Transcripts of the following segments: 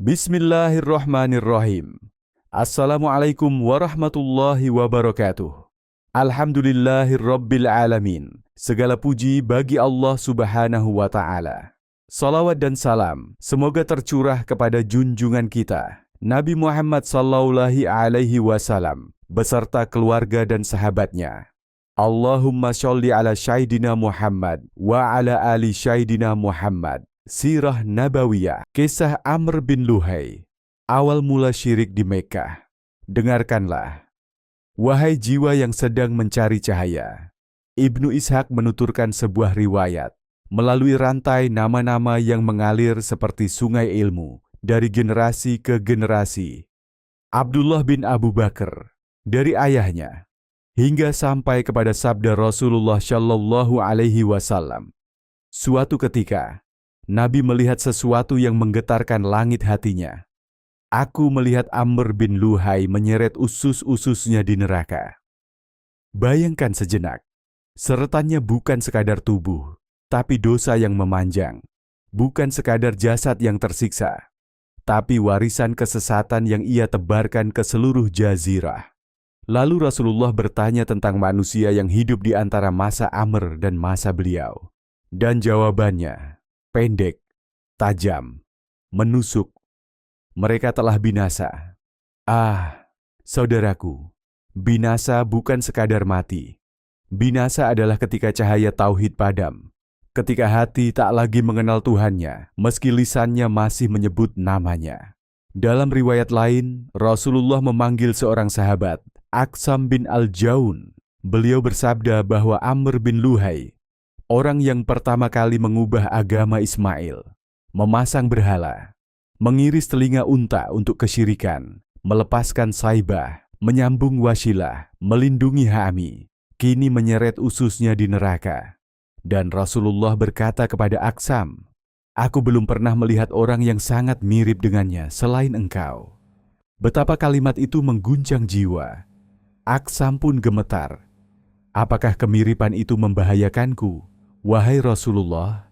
Bismillahirrahmanirrahim. Assalamualaikum warahmatullahi wabarakatuh. Alhamdulillahirrabbil alamin. Segala puji bagi Allah Subhanahu wa Ta'ala. Salawat dan salam semoga tercurah kepada junjungan kita Nabi Muhammad sallallahu alaihi wasallam beserta keluarga dan sahabatnya. Allahumma sholli ala Sayyidina Muhammad wa ala ali Sayyidina Muhammad. Sirah Nabawiyah, kisah Amr bin Luhai, awal mula syirik di Mekkah. Dengarkanlah, wahai jiwa yang sedang mencari cahaya. Ibnu Ishaq menuturkan sebuah riwayat melalui rantai nama-nama yang mengalir seperti sungai ilmu dari generasi ke generasi. Abdullah bin Abu Bakar dari ayahnya hingga sampai kepada sabda Rasulullah Shallallahu Alaihi Wasallam. Suatu ketika Nabi melihat sesuatu yang menggetarkan langit hatinya. Aku melihat Amr bin Luhai menyeret usus-ususnya di neraka. Bayangkan sejenak, seretannya bukan sekadar tubuh, tapi dosa yang memanjang. Bukan sekadar jasad yang tersiksa, tapi warisan kesesatan yang ia tebarkan ke seluruh jazirah. Lalu Rasulullah bertanya tentang manusia yang hidup di antara masa Amr dan masa beliau. Dan jawabannya pendek, tajam, menusuk. Mereka telah binasa. Ah, saudaraku, binasa bukan sekadar mati. Binasa adalah ketika cahaya tauhid padam. Ketika hati tak lagi mengenal Tuhannya, meski lisannya masih menyebut namanya. Dalam riwayat lain, Rasulullah memanggil seorang sahabat, Aqsam bin Al-Jaun. Beliau bersabda bahwa Amr bin Luhai, orang yang pertama kali mengubah agama Ismail, memasang berhala, mengiris telinga unta untuk kesyirikan, melepaskan saibah, menyambung wasilah, melindungi hami, kini menyeret ususnya di neraka. Dan Rasulullah berkata kepada Aqsam, aku belum pernah melihat orang yang sangat mirip dengannya selain engkau. Betapa kalimat itu mengguncang jiwa. Aqsam pun gemetar. Apakah kemiripan itu membahayakanku? Wahai Rasulullah,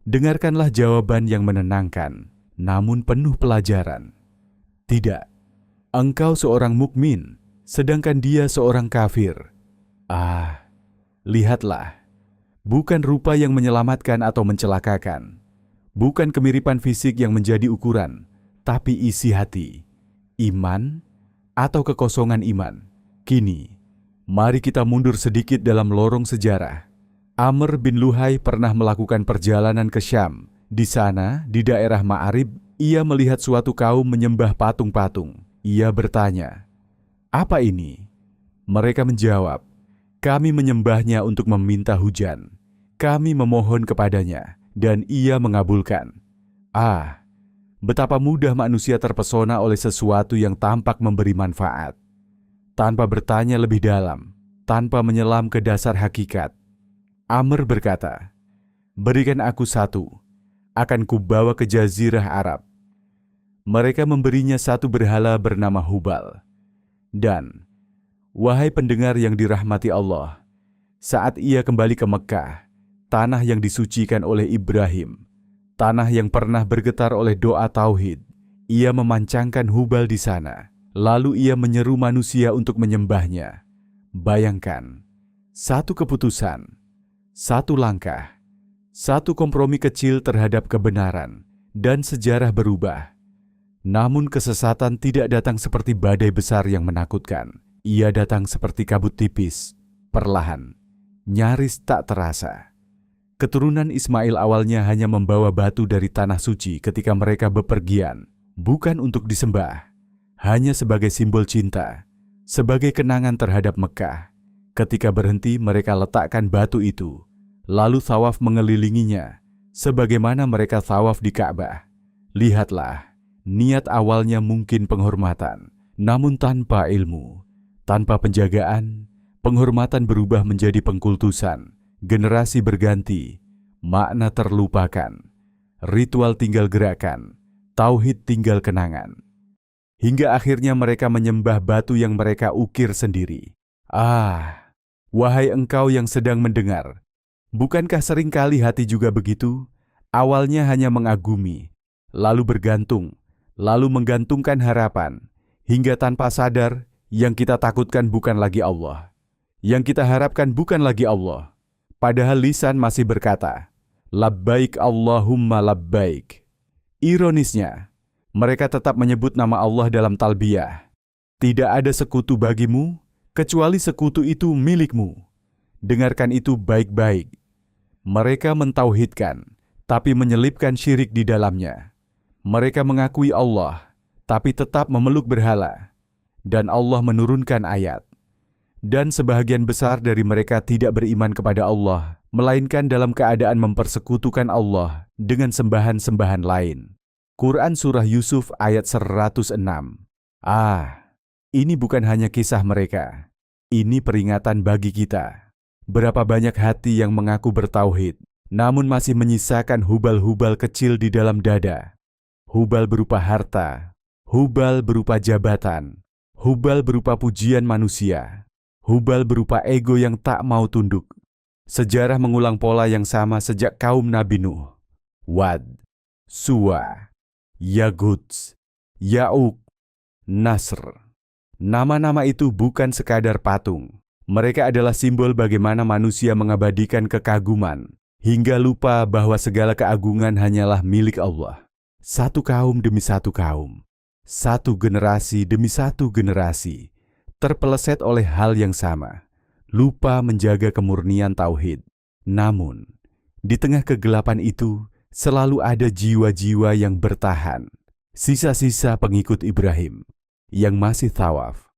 dengarkanlah jawaban yang menenangkan, namun penuh pelajaran. Tidak, engkau seorang mukmin, sedangkan dia seorang kafir. Ah, lihatlah, bukan rupa yang menyelamatkan atau mencelakakan, bukan kemiripan fisik yang menjadi ukuran, tapi isi hati, iman, atau kekosongan iman. Kini, mari kita mundur sedikit dalam lorong sejarah. Amr bin Luhai pernah melakukan perjalanan ke Syam. Di sana, di daerah Ma'arib, ia melihat suatu kaum menyembah patung-patung. Ia bertanya, "Apa ini?" Mereka menjawab, "Kami menyembahnya untuk meminta hujan. Kami memohon kepadanya, dan ia mengabulkan." Ah, betapa mudah manusia terpesona oleh sesuatu yang tampak memberi manfaat. Tanpa bertanya lebih dalam, tanpa menyelam ke dasar hakikat, Amr berkata, "Berikan aku satu, akan kubawa ke jazirah Arab." Mereka memberinya satu berhala bernama Hubal. Dan, wahai pendengar yang dirahmati Allah, saat ia kembali ke Mekkah, tanah yang disucikan oleh Ibrahim, tanah yang pernah bergetar oleh doa tauhid, ia memancangkan Hubal di sana. Lalu ia menyeru manusia untuk menyembahnya. Bayangkan, satu keputusan, satu langkah, satu kompromi kecil terhadap kebenaran, dan sejarah berubah. Namun kesesatan tidak datang seperti badai besar yang menakutkan. Ia datang seperti kabut tipis, perlahan, nyaris tak terasa. Keturunan Ismail awalnya hanya membawa batu dari tanah suci ketika mereka bepergian, bukan untuk disembah, hanya sebagai simbol cinta, sebagai kenangan terhadap Mekkah. Ketika berhenti, mereka letakkan batu itu, lalu tawaf mengelilinginya, sebagaimana mereka tawaf di Ka'bah. Lihatlah, niat awalnya mungkin penghormatan, namun tanpa ilmu, tanpa penjagaan, penghormatan berubah menjadi pengkultusan. Generasi berganti, makna terlupakan, ritual tinggal gerakan, tauhid tinggal kenangan. Hingga akhirnya mereka menyembah batu yang mereka ukir sendiri. Ah, wahai engkau yang sedang mendengar, bukankah seringkali hati juga begitu? Awalnya hanya mengagumi, lalu bergantung, lalu menggantungkan harapan, hingga tanpa sadar yang kita takutkan bukan lagi Allah. Yang kita harapkan bukan lagi Allah. Padahal lisan masih berkata, labbaik Allahumma labbaik. Ironisnya, mereka tetap menyebut nama Allah dalam talbiyah. Tidak ada sekutu bagimu, kecuali sekutu itu milikmu. Dengarkan itu baik-baik. Mereka mentauhidkan, tapi menyelipkan syirik di dalamnya. Mereka mengakui Allah, tapi tetap memeluk berhala. Dan Allah menurunkan ayat. Dan sebahagian besar dari mereka tidak beriman kepada Allah, melainkan dalam keadaan mempersekutukan Allah dengan sembahan-sembahan lain. Quran Surah Yusuf ayat 106. Ini bukan hanya kisah mereka. Ini peringatan bagi kita. Berapa banyak hati yang mengaku bertauhid, namun masih menyisakan hubal-hubal kecil di dalam dada. Hubal berupa harta, hubal berupa jabatan, hubal berupa pujian manusia, hubal berupa ego yang tak mau tunduk. Sejarah mengulang pola yang sama sejak kaum Nabi Nuh, Wad, Suwa, Yaguts, Ya'uq, Nasr. Nama-nama itu bukan sekadar patung. Mereka adalah simbol bagaimana manusia mengabadikan kekaguman, hingga lupa bahwa segala keagungan hanyalah milik Allah. Satu kaum demi satu kaum, satu generasi demi satu generasi, terpeleset oleh hal yang sama, lupa menjaga kemurnian tauhid. Namun, di tengah kegelapan itu, selalu ada jiwa-jiwa yang bertahan, sisa-sisa pengikut Ibrahim, yang masih tawaf,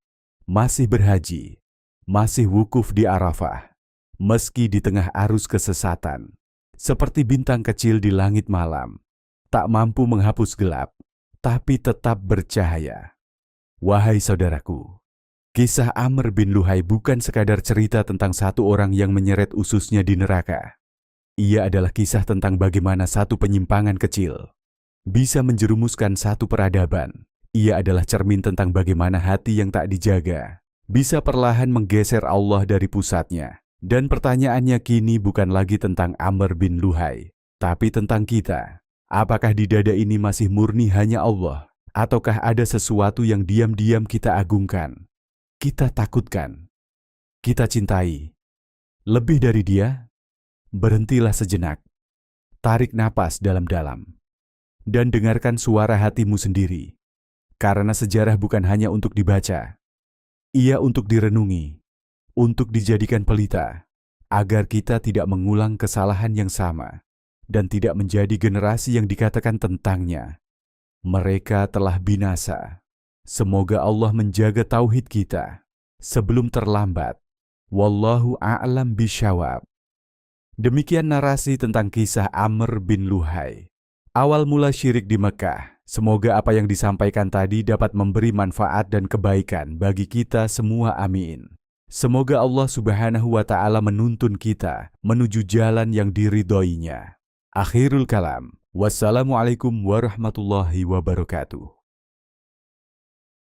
masih berhaji, masih wukuf di Arafah, meski di tengah arus kesesatan, seperti bintang kecil di langit malam, tak mampu menghapus gelap, tapi tetap bercahaya. Wahai saudaraku, kisah Amr bin Luhai bukan sekadar cerita tentang satu orang yang menyeret ususnya di neraka. Ia adalah kisah tentang bagaimana satu penyimpangan kecil bisa menjerumuskan satu peradaban. Ia adalah cermin tentang bagaimana hati yang tak dijaga bisa perlahan menggeser Allah dari pusatnya. Dan pertanyaannya kini bukan lagi tentang Amr bin Luhai, tapi tentang kita. Apakah di dada ini masih murni hanya Allah? Ataukah ada sesuatu yang diam-diam kita agungkan, kita takutkan, kita cintai? Lebih dari dia? Berhentilah sejenak, tarik napas dalam-dalam, dan dengarkan suara hatimu sendiri. Karena sejarah bukan hanya untuk dibaca, ia untuk direnungi, untuk dijadikan pelita, agar kita tidak mengulang kesalahan yang sama, dan tidak menjadi generasi yang dikatakan tentangnya, mereka telah binasa. Semoga Allah menjaga tauhid kita sebelum terlambat. Wallahu a'lam bishawab. Demikian narasi tentang kisah Amr bin Luhai. Awal mula syirik di Mekah. Semoga apa yang disampaikan tadi dapat memberi manfaat dan kebaikan bagi kita semua, amin. Semoga Allah Subhanahu wa Ta'ala menuntun kita menuju jalan yang diridhoinya. Akhirul kalam. Wassalamualaikum warahmatullahi wabarakatuh.